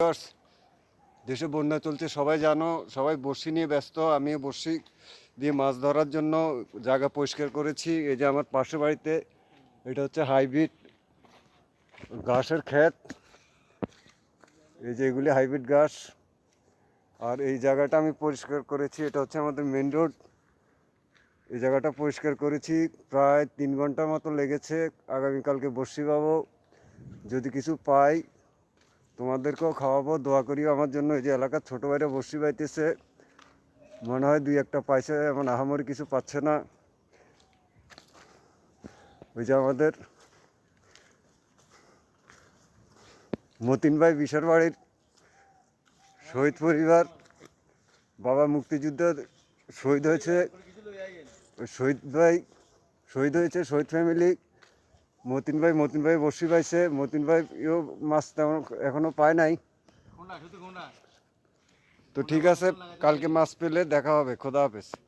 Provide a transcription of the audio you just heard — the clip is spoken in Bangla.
ভিউয়ার্স, দেশে বন্যা চলছে সবাই জানো, সবাই বড়শি নিয়ে ব্যস্ত। আমি বড়শি দিয়ে মাছ ধরার জন্য জায়গা পরিষ্কার করেছি। এই যে আমার পাশের বাড়িতে, এটা হচ্ছে হাইব্রিড ঘাসের ক্ষেত। এই যে এগুলি হাইব্রিড ঘাস। আর এই জায়গাটা আমি পরিষ্কার করেছি, এটা হচ্ছে আমাদের মেন রোড। এই জায়গাটা পরিষ্কার করেছি, প্রায় 3 ঘন্টার মতো লেগেছে। আগামীকালকে বড়শি পাবো, যদি কিছু পাই তোমাদেরকেও খাওয়াবো। দোয়া করিও আমার জন্য। এই যে এলাকার ছোটো ভাইরা বড়শি বাইতেছে, মনে হয় 2-1টা পাইছে, এমন আহামরি কিছু পাচ্ছে না। ওই যে আমাদের মতিন ভাই বিশার বাড়ির শহীদ পরিবার, বাবা মুক্তিযুদ্ধে শহীদ হয়েছে, ওই শহীদ ভাই শহীদ হয়েছে, শহীদ ফ্যামিলি। মতিন ভাই বড়শি পাইছে। মতিন ভাই মাছ তেমন এখনো পায় নাই। তো ঠিক আছে, কালকে মাছ পেলে দেখা হবে। খোদা হাফেজ।